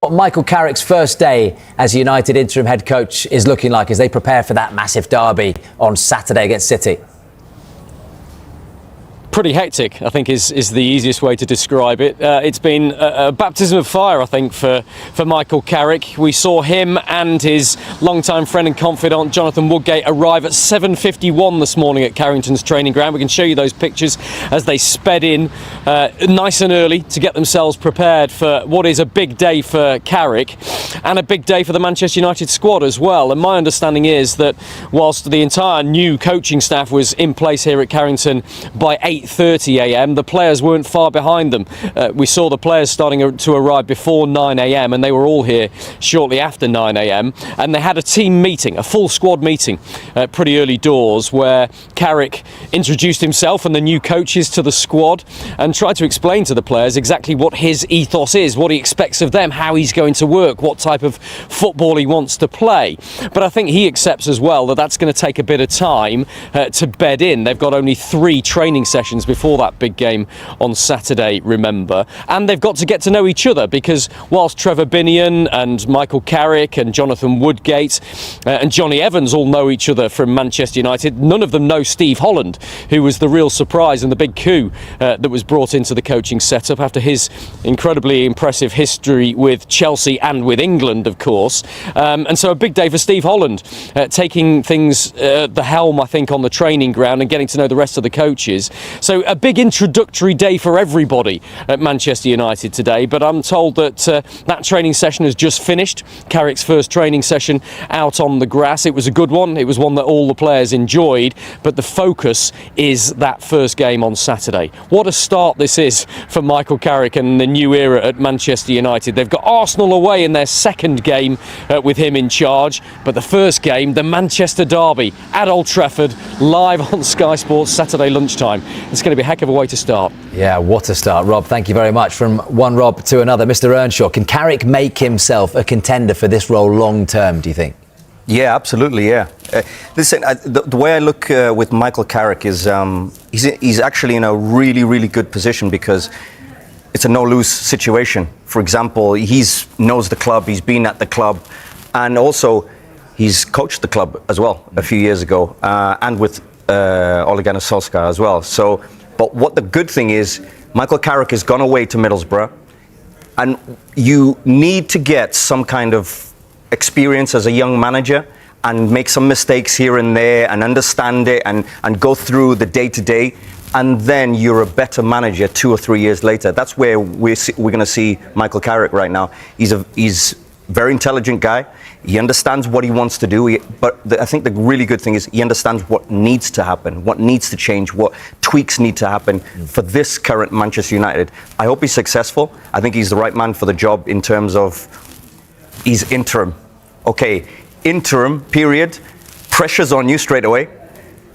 What Michael Carrick's first day as United interim head coach is looking like as they prepare for that massive derby on Saturday against City? Pretty hectic, I think, is the easiest way to describe it. It's been a baptism of fire, I think, for Michael Carrick. We saw him and his longtime friend and confidant, Jonathan Woodgate, arrive at 7:51 this morning at Carrington's training ground. We can show you those pictures as they sped in nice and early to get themselves prepared for what is a big day for Carrick and a big day for the Manchester United squad as well. And my understanding is that whilst the entire new coaching staff was in place here at Carrington by 8:30 a.m, the players weren't far behind them. We saw the players starting to arrive before 9 a.m, and they were all here shortly after 9 a.m, and they had a team meeting, a full squad meeting pretty early doors, where Carrick introduced himself and the new coaches to the squad and tried to explain to the players exactly what his ethos is, what he expects of them, how he's going to work, what type of football he wants to play. But I think he accepts as well that that's going to take a bit of time to bed in. They've got only 3 training sessions before that big game on Saturday, remember, and they've got to get to know each other, because whilst Trevor Binion and Michael Carrick and Jonathan Woodgate and Johnny Evans all know each other from Manchester United, none of them know Steve Holland, who was the real surprise and the big coup that was brought into the coaching setup after his incredibly impressive history with Chelsea and with England, of course. And so a big day for Steve Holland, taking things the helm, I think, on the training ground and getting to know the rest of the coaches. So a big introductory day for everybody at Manchester United today, but I'm told that that training session has just finished. Carrick's first training session out on the grass. It was a good one. It was one that all the players enjoyed, but the focus is that first game on Saturday. What a start this is for Michael Carrick and the new era at Manchester United. They've got Arsenal away in their second game with him in charge, but the first game, the Manchester derby at Old Trafford, live on Sky Sports Saturday lunchtime. It's going to be a heck of a way to start. Yeah, what a start. Rob, thank you very much. From one Rob to another, Mr. Earnshaw, can Carrick make himself a contender for this role long term, do you think? Yeah, absolutely, yeah. Listen, the way I look with Michael Carrick is he's actually in a really, really good position, because it's a no-lose situation. For example, he knows the club, he's been at the club, and also he's coached the club as well a few years ago, and with Ole Gunnar Solskjaer as well. So, but what the good thing is, Michael Carrick has gone away to Middlesbrough, and you need to get some kind of experience as a young manager and make some mistakes here and there and understand it and go through the day-to-day, and then you're a better manager 2 or 3 years later. That's where we're going to see Michael Carrick right now. He's a very intelligent guy. He understands what he wants to do, but I think the really good thing is he understands what needs to happen, what needs to change, what tweaks need to happen for this current Manchester United. I hope he's successful. I think he's the right man for the job in terms of he's interim. Okay, interim period, pressure's on you straight away,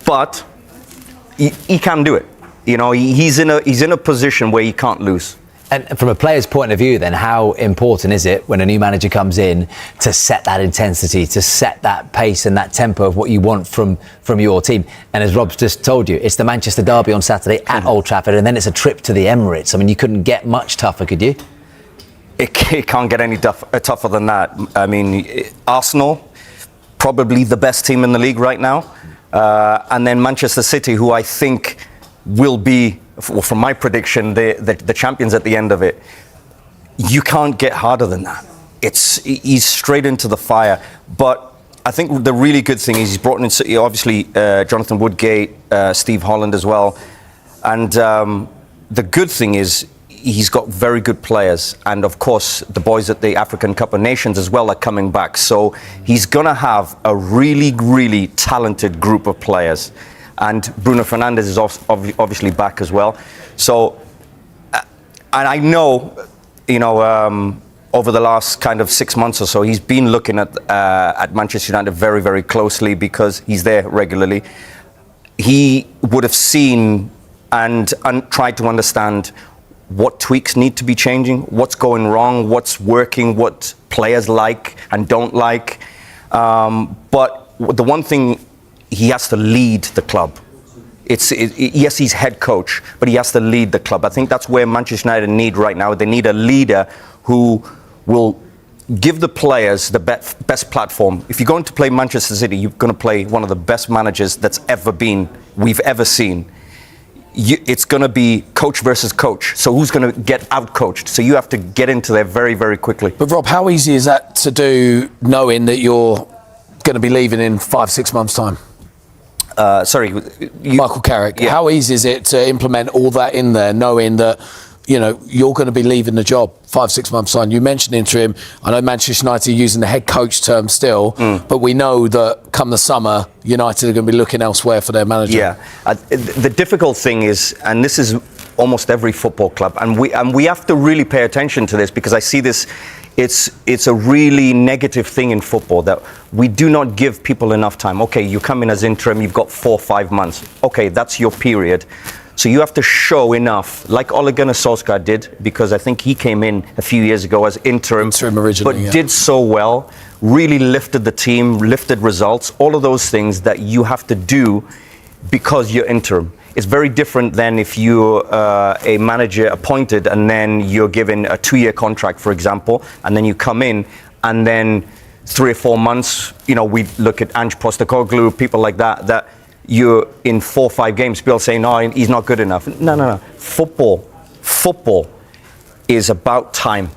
but he can do it. You know, he's in a position where he can't lose. And from a player's point of view, then, how important is it when a new manager comes in to set that intensity, to set that pace and that tempo of what you want from your team? And as Rob's just told you, it's the Manchester derby on Saturday at Old Trafford, and then it's a trip to the Emirates. I mean, you couldn't get much tougher, could you? It can't get any tougher than that. I mean, Arsenal, probably the best team in the league right now, and then Manchester City, who I think will be, from my prediction, the champions at the end of it. You can't get harder than that. He's straight into the fire. But I think the really good thing is he's brought in, obviously, Jonathan Woodgate, Steve Holland as well. And the good thing is he's got very good players. And of course, the boys at the African Cup of Nations as well are coming back. So he's going to have a really, really talented group of players. And Bruno Fernandes is obviously back as well. So, and I know, you know, over the last kind of 6 months or so, he's been looking at Manchester United very, very closely, because he's there regularly. He would have seen and tried to understand what tweaks need to be changing, what's going wrong, what's working, what players like and don't like. But the one thing, he has to lead the club. Yes, he's head coach, but he has to lead the club. I think that's where Manchester United need right now. They need a leader who will give the players the best platform. If you're going to play Manchester City, you're going to play one of the best managers we've ever seen. It's going to be coach versus coach. So who's going to get out-coached? So you have to get into there very, very quickly. But Rob, how easy is that to do, knowing that you're going to be leaving in 5-6 months' time? Michael Carrick. Yeah. How easy is it to implement all that in there, knowing that, you know, you're going to be leaving the job 5-6 months' time? You mentioned interim. I know Manchester United are using the head coach term still, but we know that come the summer, United are going to be looking elsewhere for their manager. Yeah. The difficult thing is, and this is almost every football club, and we have to really pay attention to this, because I see this. It's a really negative thing in football that we do not give people enough time. Okay, you come in as interim, you've got 4 or 5 months. Okay, that's your period. So you have to show enough, like Ole Gunnar Solskjaer did, because I think he came in a few years ago as interim originally, but did so well, really lifted the team, lifted results, all of those things that you have to do because you're interim. It's very different than if you're a manager appointed and then you're given a 2-year contract, for example, and then you come in and then 3 or 4 months, you know, we look at Ange Postecoglou, people like that you're in 4 or 5 games, people say, no, he's not good enough. No. Football is about time.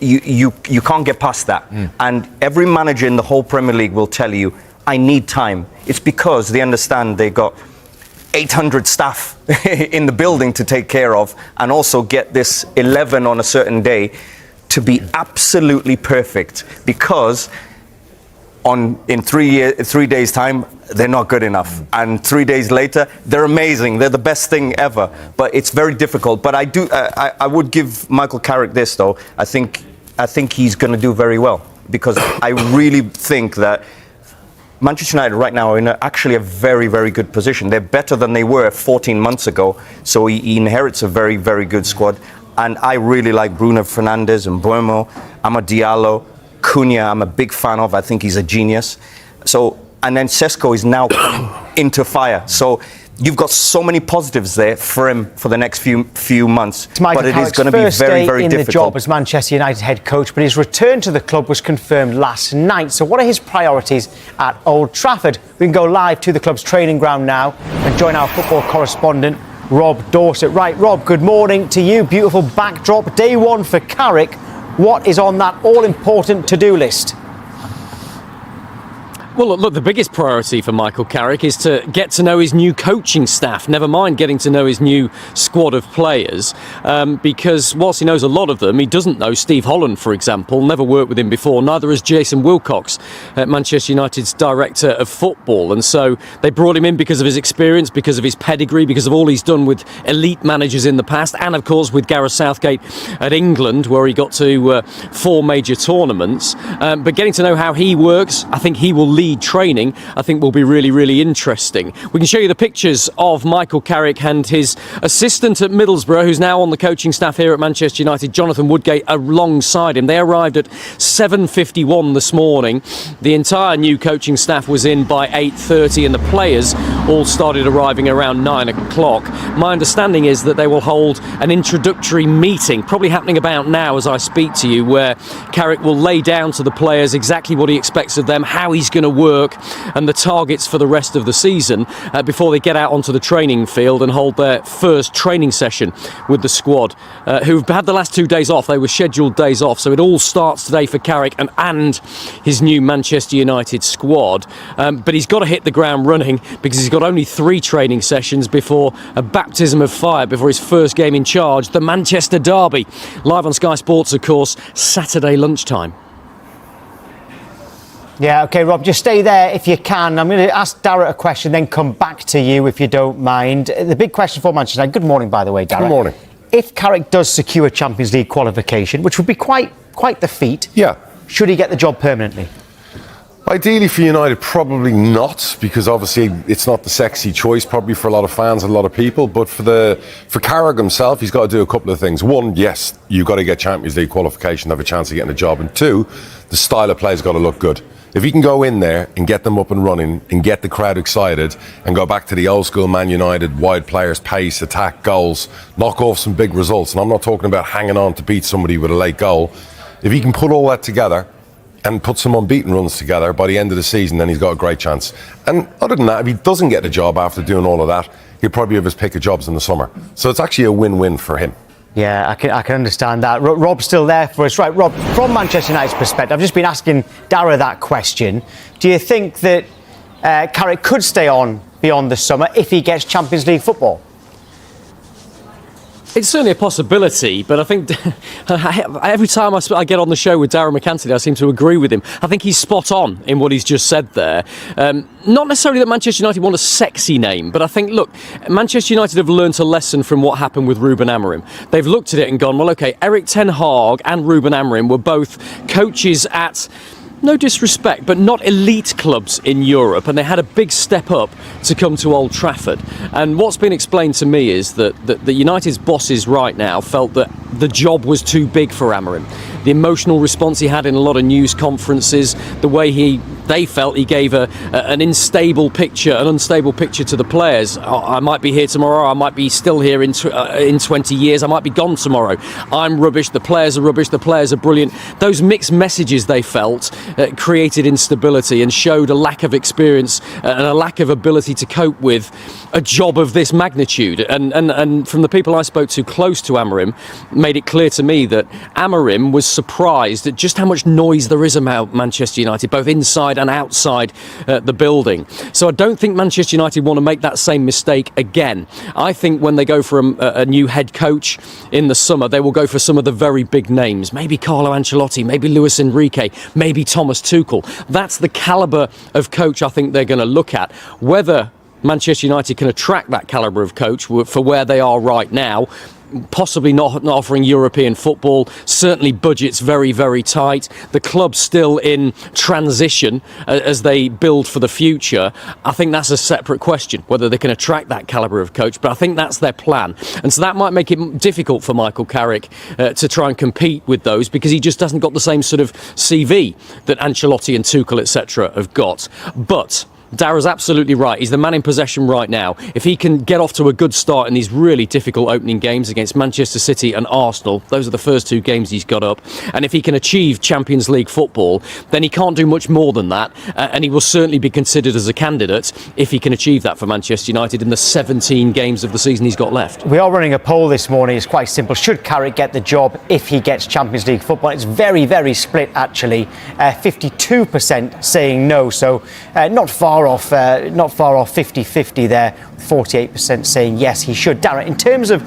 You can't get past that. And every manager in the whole Premier League will tell you, I need time. It's because they understand they got 800 staff in the building to take care of, and also get this 11 on a certain day to be absolutely perfect, because in 3 days' time they're not good enough, and 3 days later they're amazing, they're the best thing ever. But it's very difficult. But I would give Michael Carrick this, though. I think he's going to do very well, because I really think that Manchester United right now are in actually a very, very good position. They're better than they were 14 months ago, so he inherits a very, very good squad. And I really like Bruno Fernandes and Mbeumo, Amad Diallo, Cunha. I'm a big fan of. I think he's a genius. So, and then Sesko is now into fire. So you've got so many positives there for him for the next few months. But it is going to be very, very difficult. In the job as Manchester United head coach, but his return to the club was confirmed last night. So what are his priorities at Old Trafford? We can go live to the club's training ground now and join our football correspondent, Rob Dorset. Right, Rob, good morning to you. Beautiful backdrop. Day one for Carrick. What is on that all-important to-do list? Well, look, the biggest priority for Michael Carrick is to get to know his new coaching staff, never mind getting to know his new squad of players, because whilst he knows a lot of them, he doesn't know Steve Holland, for example, never worked with him before, neither has Jason Wilcox, Manchester United's director of football. And so they brought him in because of his experience, because of his pedigree, because of all he's done with elite managers in the past, and of course with Gareth Southgate at England, where he got to 4 major tournaments. But getting to know how he works, I think he will lead training, I think will be really, really interesting. We can show you the pictures of Michael Carrick and his assistant at Middlesbrough, who's now on the coaching staff here at Manchester United, Jonathan Woodgate, alongside him. They arrived at 7:51 this morning. The entire new coaching staff was in by 8:30, and the players all started arriving around 9 o'clock. My understanding is that they will hold an introductory meeting, probably happening about now as I speak to you, where Carrick will lay down to the players exactly what he expects of them, how he's going to work, and the targets for the rest of the season before they get out onto the training field and hold their first training session with the squad, who've had the last 2 days off. They were scheduled days off, so it all starts today for Carrick and his new Manchester United squad. But he's got to hit the ground running, because he's got only 3 training sessions before a baptism of fire, before his first game in charge, the Manchester Derby, live on Sky Sports, of course, Saturday lunchtime. Yeah, OK, Rob, just stay there if you can. I'm going to ask Darragh a question, then come back to you if you don't mind. The big question for Manchester United. Good morning, by the way, Darragh. Good morning. If Carrick does secure Champions League qualification, which would be quite the feat, should he get the job permanently? Ideally for United, probably not, because obviously it's not the sexy choice probably for a lot of fans and a lot of people. But for Carrick himself, he's got to do a couple of things. One, yes, you've got to get Champions League qualification to have a chance of getting a job. And 2, the style of play's got to look good. If he can go in there and get them up and running and get the crowd excited and go back to the old school Man United, wide players, pace, attack, goals, knock off some big results, and I'm not talking about hanging on to beat somebody with a late goal, If he can put all that together and put some unbeaten runs together by the end of the season, then he's got a great chance. And other than that, if he doesn't get a job after doing all of that, he'll probably have his pick of jobs in the summer. So it's actually a win-win for him. Yeah, I can understand that. Rob's still there for us. Right, Rob, from Manchester United's perspective, I've just been asking Dara that question. Do you think that Carrick could stay on beyond the summer if he gets Champions League football? It's certainly a possibility, but I think every time I get on the show with Darren McAntony, I seem to agree with him. I think he's spot on in what he's just said there. Not necessarily that Manchester United want a sexy name, but I think, look, Manchester United have learnt a lesson from what happened with Ruben Amorim. They've looked at it and gone, well, OK, Erik ten Hag and Ruben Amorim were both coaches at, no disrespect, but not elite clubs in Europe, and they had a big step up to come to Old Trafford. And what's been explained to me is that the United's bosses right now felt that the job was too big for Amorim. The emotional response he had in a lot of news conferences, the way they felt he gave an unstable picture to the players. I might be here tomorrow, I might be still here in 20 years, I might be gone tomorrow. I'm rubbish, the players are rubbish, the players are brilliant. Those mixed messages, they felt, created instability and showed a lack of experience and a lack of ability to cope with a job of this magnitude. And from the people I spoke to close to Amorim, made it clear to me that Amorim was surprised at just how much noise there is about Manchester United, both inside and outside the building. So I don't think Manchester United want to make that same mistake again. I think when they go for a new head coach in the summer, they will go for some of the very big names. Maybe Carlo Ancelotti, maybe Luis Enrique, maybe Thomas Tuchel. That's the calibre of coach I think they're going to look at. Whether Manchester United can attract that calibre of coach for where they are right now, possibly not offering European football, certainly budget's very, very tight. The club's still in transition as they build for the future. I think that's a separate question, whether they can attract that calibre of coach, but I think that's their plan. And so that might make it difficult for Michael Carrick to try and compete with those, because he just hasn't got the same sort of CV that Ancelotti and Tuchel, etc. have got. But Dara's absolutely right. He's the man in possession right now. If he can get off to a good start in these really difficult opening games against Manchester City and Arsenal, those are the first two games he's got up, and if he can achieve Champions League football, then he can't do much more than that, and he will certainly be considered as a candidate if he can achieve that for Manchester United in the 17 games of the season he's got left. We are running a poll this morning. It's quite simple. Should Carrick get the job if he gets Champions League football? It's very, very split, actually. 52% saying no, so not far off 50-50 there, 48% saying yes, he should. Darren, in terms of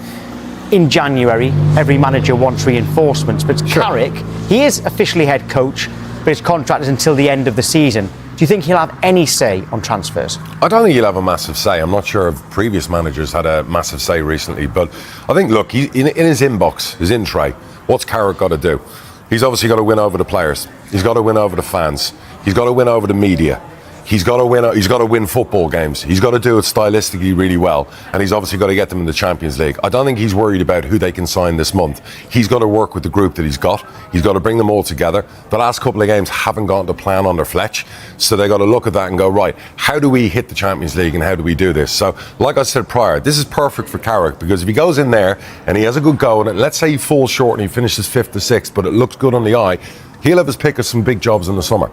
in January, every manager wants reinforcements, but sure. Carrick, he is officially head coach, but his contract is until the end of the season. Do you think he'll have any say on transfers? I don't think he'll have a massive say. I'm not sure if previous managers had a massive say recently, but I think, look, in his inbox, his in tray, what's Carrick got to do? He's obviously got to win over the players. He's got to win over the fans. He's got to win over the media. He's got to win football games. He's got to do it stylistically really well, and he's obviously got to get them in the Champions League. I don't think he's worried about who they can sign this month. He's got to work with the group that he's got. He's got to bring them all together. The last couple of games haven't gone to plan under Fletch, so they got to look at that and go, right, how do we hit the Champions League and how do we do this? So, like I said prior, this is perfect for Carrick, because if he goes in there and he has a good go, and let's say he falls short and he finishes 5th or 6th, but it looks good on the eye, he'll have his pick of some big jobs in the summer.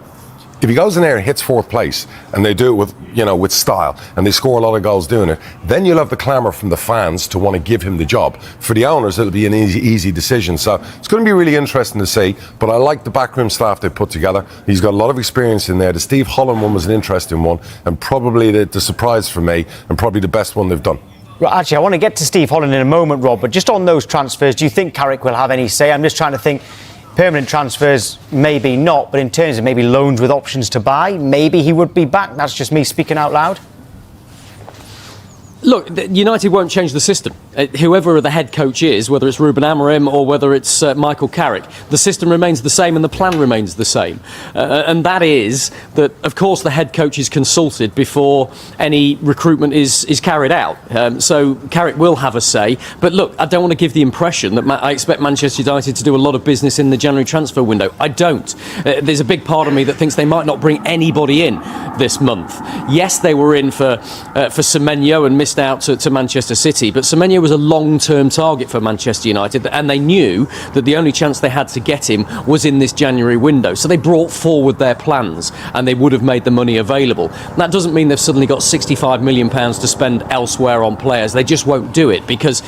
If he goes in there and hits 4th place, and they do it with style, and they score a lot of goals doing it, then you'll have the clamour from the fans to want to give him the job. For the owners, it'll be an easy decision. So it's going to be really interesting to see, but I like the backroom staff they put together. He's got a lot of experience in there. The Steve Holland one was an interesting one, and probably the surprise for me, and probably the best one they've done. Right, actually, I want to get to Steve Holland in a moment, Rob, but just on those transfers, do you think Carrick will have any say? I'm just trying to think. Permanent transfers, maybe not, but in terms of maybe loans with options to buy, maybe he would be back. That's just me speaking out loud. Look, United won't change the system. Whoever the head coach is, whether it's Ruben Amorim or whether it's Michael Carrick, the system remains the same and the plan remains the same. And that is that, of course, the head coach is consulted before any recruitment is carried out. So Carrick will have a say. But look, I don't want to give the impression that I expect Manchester United to do a lot of business in the January transfer window. I don't. There's a big part of me that thinks they might not bring anybody in this month. Yes, they were in for Semenyo and missed out to Manchester City, but Semenyo Antonio was a long-term target for Manchester United, and they knew that the only chance they had to get him was in this January window. So they brought forward their plans, and they would have made the money available. That doesn't mean they've suddenly got £65 million to spend elsewhere on players. They just won't do it because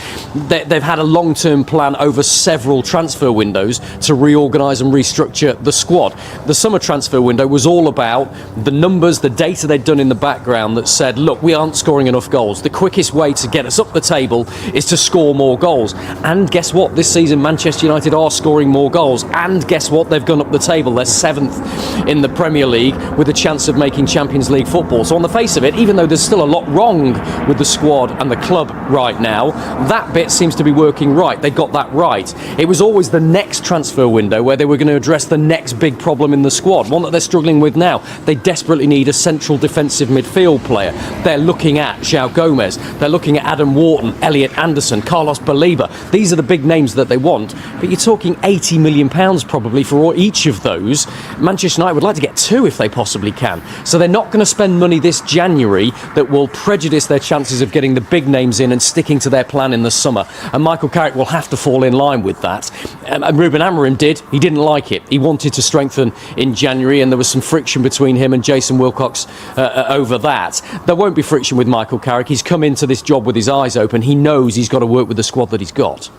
they've had a long-term plan over several transfer windows to reorganise and restructure the squad. The summer transfer window was all about the numbers, the data they'd done in the background that said, look, we aren't scoring enough goals. The quickest way to get us up the table is to score more goals. And guess what? This season, Manchester United are scoring more goals. And guess what? They've gone up the table. They're 7th in the Premier League with a chance of making Champions League football. So on the face of it, even though there's still a lot wrong with the squad and the club right now, that bit seems to be working right. They got that right. It was always the next transfer window where they were going to address the next big problem in the squad, one that they're struggling with now. They desperately need a central defensive midfield player. They're looking at João Gomez. They're looking at Adam Wharton, Elliot Anderson, Carlos Baleba. These are the big names that they want, but you're talking £80 million probably for each of those. Manchester United would like to get 2 if they possibly can. So they're not going to spend money this January that will prejudice their chances of getting the big names in and sticking to their plan in the summer. And Michael Carrick will have to fall in line with that. And Ruben Amorim did. He didn't like it. He wanted to strengthen in January, and there was some friction between him and Jason Wilcox over that. There won't be friction with Michael Carrick. He's come into this job with his eyes open. He knows he's got to work with the squad that he's got.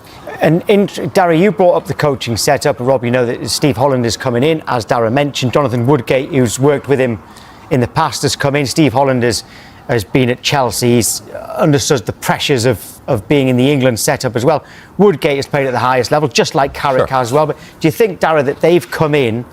And Darragh, you brought up the coaching setup. Rob, you know that Steve Holland is coming in, as Darragh mentioned. Jonathan Woodgate, who's worked with him in the past, has come in. Steve Holland has been at Chelsea. He's understood the pressures of being in the England setup as well. Woodgate has played at the highest level, just like Carrick has as well. But do you think, Darragh, that they've come in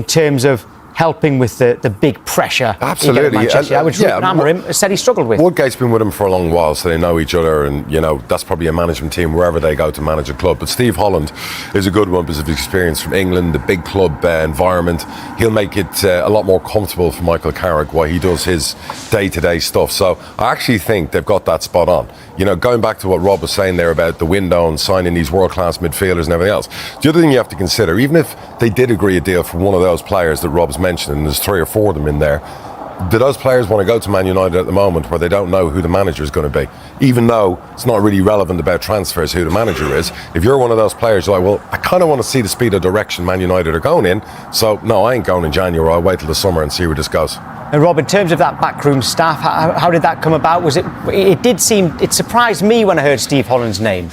terms of helping with the big pressure? Absolutely. Which Amorim said he struggled with. Woodgate's been with him for a long while, so they know each other, and that's probably a management team wherever they go to manage a club. But Steve Holland is a good one because of his experience from England, the big club environment. He'll make it a lot more comfortable for Michael Carrick while he does his day-to-day stuff. So I actually think they've got that spot on. Going back to what Rob was saying there about the window and signing these world-class midfielders and everything else, the other thing you have to consider, even if they did agree a deal for one of those players that Rob's mentioned, and there's 3 or 4 of them in there, do those players want to go to Man United at the moment where they don't know who the manager is going to be? Even though it's not really relevant about transfers who the manager is, if you're one of those players, you're like, well, I kind of want to see the speed of direction Man United are going in, so no, I ain't going in January. I'll wait till the summer and see where this goes. And Rob, in terms of that backroom staff, how did that come about? It surprised me when I heard Steve Holland's name.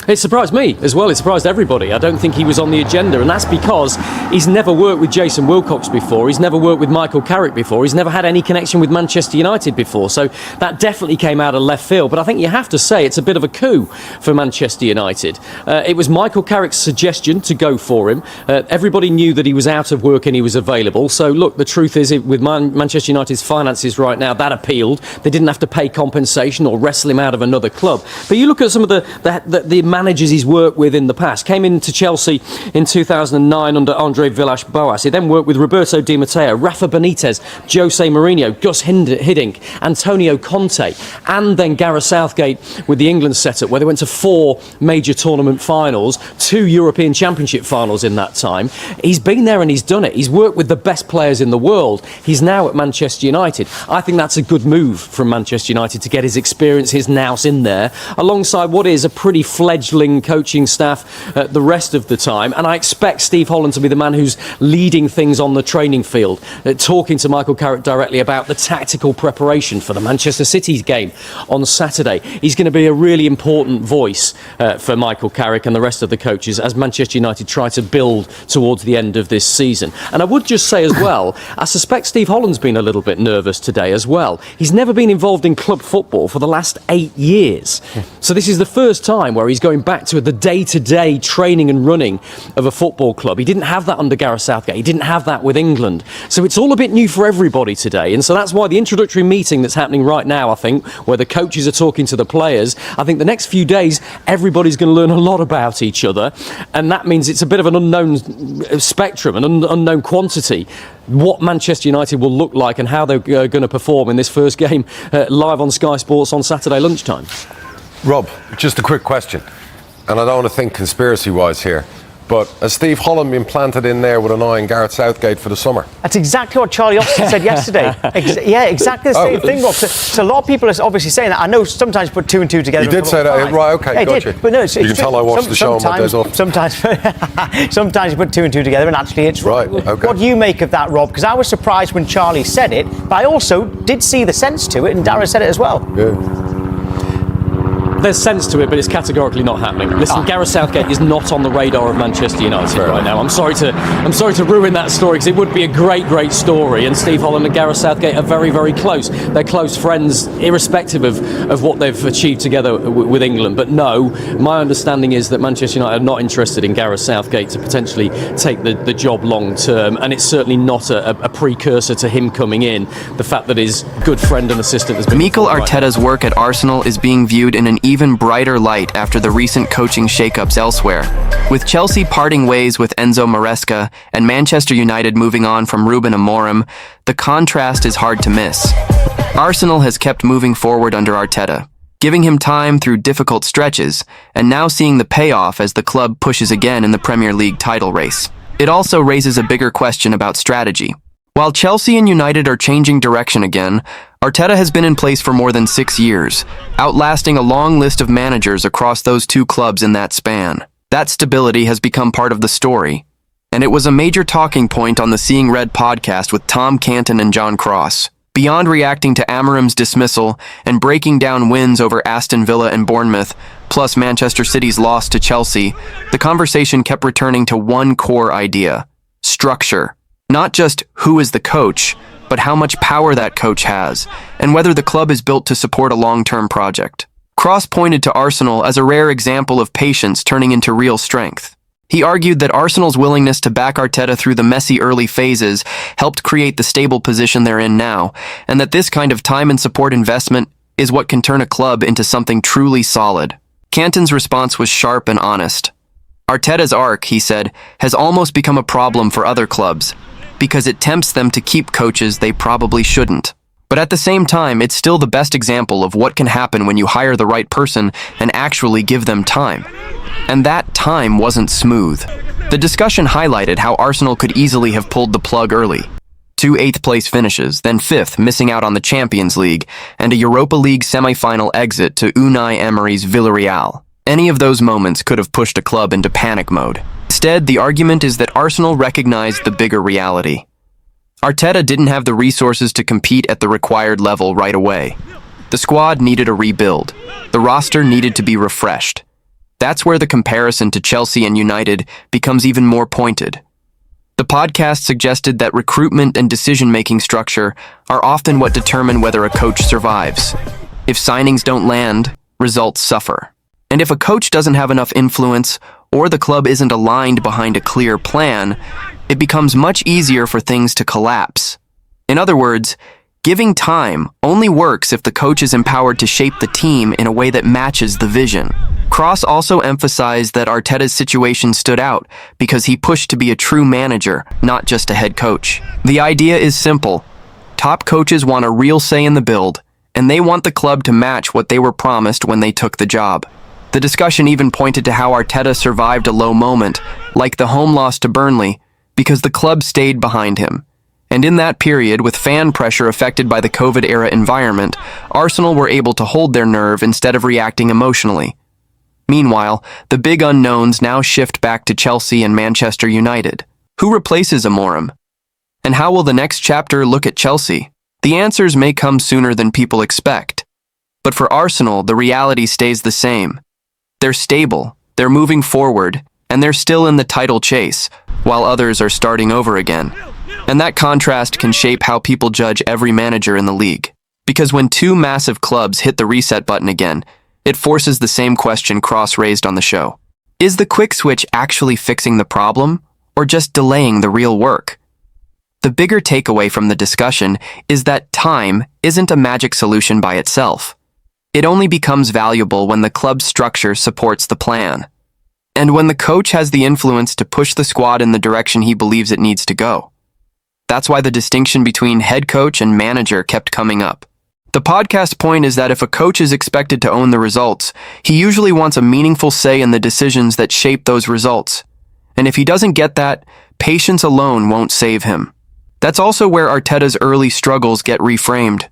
It surprised me as well. It surprised everybody. I don't think he was on the agenda, and that's because he's never worked with Jason Wilcox before. He's never worked with Michael Carrick before. He's never had any connection with Manchester United before. So that definitely came out of left field. But I think you have to say it's a bit of a coup for Manchester United. It was Michael Carrick's suggestion to go for him. Everybody knew that he was out of work and he was available. So look, the truth is, with Manchester United's finances right now, that appealed. They didn't have to pay compensation or wrestle him out of another club. But you look at some of the managers he's worked with in the past. Came into Chelsea in 2009 under Andre Villas-Boas. He then worked with Roberto Di Matteo, Rafa Benitez, Jose Mourinho, Gus Hiddink, Antonio Conte, and then Gareth Southgate with the England setup, where they went to 4 major tournament finals, 2 European Championship finals in that time. He's been there and he's done it. He's worked with the best players in the world. He's now at Manchester United. I think that's a good move from Manchester United to get his experience, his nous in there, alongside what is a pretty fledgling coaching staff the rest of the time. And I expect Steve Holland to be the man who's leading things on the training field, talking to Michael Carrick directly about the tactical preparation for the Manchester City game on Saturday. He's going to be a really important voice for Michael Carrick and the rest of the coaches as Manchester United try to build towards the end of this season. And I would just say as well, I suspect Steve Holland's been a little bit nervous today as well. He's never been involved in club football for the last 8 years. So this is the first time where he's going back to the day-to-day training and running of a football club. He didn't have that under Gareth Southgate. He didn't have that with England. So it's all a bit new for everybody today. And so that's why the introductory meeting that's happening right now, I think, where the coaches are talking to the players, I think the next few days, everybody's going to learn a lot about each other. And that means it's a bit of an unknown spectrum, an unknown quantity, what Manchester United will look like and how they're going to perform in this first game live on Sky Sports on Saturday lunchtime. Rob, just a quick question. And I don't want to think conspiracy-wise here, But has Steve Holland been planted in there with an eye on Gareth Southgate for the summer? That's exactly what Charlie Austin said yesterday. Yeah, exactly the same thing, Rob. So a lot of people are obviously saying that. I know sometimes you put two and two together. He did say that, right? Okay, yeah, gotcha. But no, you can tell I watched the show on my days off. Sometimes you put two and two together, and actually it's right. Okay. What do you make of that, Rob? Because I was surprised when Charlie said it, but I also did see the sense to it, and Darren said it as well. Yeah. There's sense to it, but it's categorically not happening. Listen, Gareth Southgate is not on the radar of Manchester United right now. I'm sorry to ruin that story, because it would be a great story. And Steve Holland and Gareth Southgate are very, very close. They're close friends, irrespective of what they've achieved together with England. But no, my understanding is that Manchester United are not interested in Gareth Southgate to potentially take the job long term. And it's certainly not a precursor to him coming in. The fact that his good friend and assistant has been... Mikel Arteta's work at Arsenal is being viewed in an even brighter light after the recent coaching shakeups elsewhere. With Chelsea parting ways with Enzo Maresca and Manchester United moving on from Ruben Amorim, the contrast is hard to miss. Arsenal has kept moving forward under Arteta, giving him time through difficult stretches, and now seeing the payoff as the club pushes again in the Premier League title race. It also raises a bigger question about strategy. While Chelsea and United are changing direction again, Arteta has been in place for more than 6 years, outlasting a long list of managers across those two clubs in that span. That stability has become part of the story, and it was a major talking point on the Seeing Red podcast with Tom Canton and John Cross. Beyond reacting to Amorim's dismissal and breaking down wins over Aston Villa and Bournemouth, plus Manchester City's loss to Chelsea, the conversation kept returning to one core idea: structure. Not just who is the coach, but how much power that coach has, and whether the club is built to support a long-term project. Cross pointed to Arsenal as a rare example of patience turning into real strength. He argued that Arsenal's willingness to back Arteta through the messy early phases helped create the stable position they're in now, and that this kind of time and support investment is what can turn a club into something truly solid. Canton's response was sharp and honest. Arteta's arc, he said, has almost become a problem for other clubs, because it tempts them to keep coaches they probably shouldn't. But at the same time, it's still the best example of what can happen when you hire the right person and actually give them time. And that time wasn't smooth. The discussion highlighted how Arsenal could easily have pulled the plug early. 2 8th-place finishes, then 5th, missing out on the Champions League, and a Europa League semi-final exit to Unai Emery's Villarreal. Any of those moments could have pushed a club into panic mode. Instead, the argument is that Arsenal recognized the bigger reality. Arteta didn't have the resources to compete at the required level right away. The squad needed a rebuild. The roster needed to be refreshed. That's where the comparison to Chelsea and United becomes even more pointed. The podcast suggested that recruitment and decision-making structure are often what determine whether a coach survives. If signings don't land, results suffer. And if a coach doesn't have enough influence, or the club isn't aligned behind a clear plan, it becomes much easier for things to collapse. In other words, giving time only works if the coach is empowered to shape the team in a way that matches the vision. Cross also emphasized that Arteta's situation stood out because he pushed to be a true manager, not just a head coach. The idea is simple. Top coaches want a real say in the build, and they want the club to match what they were promised when they took the job. The discussion even pointed to how Arteta survived a low moment, like the home loss to Burnley, because the club stayed behind him. And in that period, with fan pressure affected by the COVID-era environment, Arsenal were able to hold their nerve instead of reacting emotionally. Meanwhile, the big unknowns now shift back to Chelsea and Manchester United. Who replaces Amorim? And how will the next chapter look at Chelsea? The answers may come sooner than people expect. But for Arsenal, the reality stays the same. They're stable, they're moving forward, and they're still in the title chase, while others are starting over again. And that contrast can shape how people judge every manager in the league. Because when two massive clubs hit the reset button again, it forces the same question Cross raised on the show. Is the quick switch actually fixing the problem, or just delaying the real work? The bigger takeaway from the discussion is that time isn't a magic solution by itself. It only becomes valuable when the club's structure supports the plan, and when the coach has the influence to push the squad in the direction he believes it needs to go. That's why the distinction between head coach and manager kept coming up. The podcast point is that if a coach is expected to own the results, he usually wants a meaningful say in the decisions that shape those results. And if he doesn't get that, patience alone won't save him. That's also where Arteta's early struggles get reframed.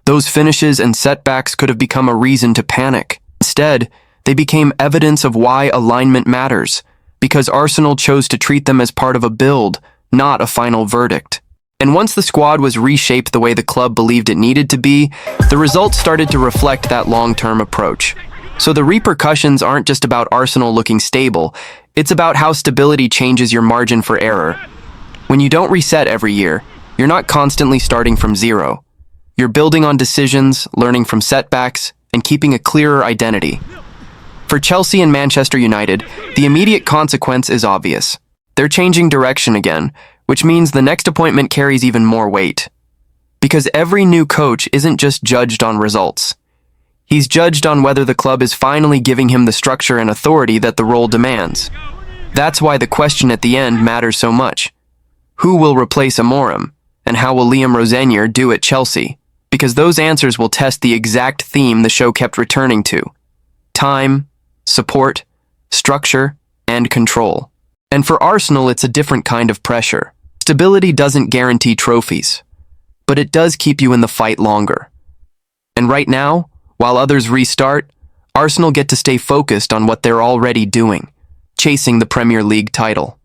Those finishes and setbacks could have become a reason to panic. Instead, they became evidence of why alignment matters, because Arsenal chose to treat them as part of a build, not a final verdict. And once the squad was reshaped the way the club believed it needed to be, the results started to reflect that long-term approach. So the repercussions aren't just about Arsenal looking stable, it's about how stability changes your margin for error. When you don't reset every year, you're not constantly starting from zero. You're building on decisions, learning from setbacks, and keeping a clearer identity. For Chelsea and Manchester United, the immediate consequence is obvious. They're changing direction again, which means the next appointment carries even more weight. Because every new coach isn't just judged on results. He's judged on whether the club is finally giving him the structure and authority that the role demands. That's why the question at the end matters so much. Who will replace Amorim? And how will Liam Rosenior do at Chelsea? Because those answers will test the exact theme the show kept returning to. Time, support, structure, and control. And for Arsenal, it's a different kind of pressure. Stability doesn't guarantee trophies, but it does keep you in the fight longer. And right now, while others restart, Arsenal get to stay focused on what they're already doing, chasing the Premier League title.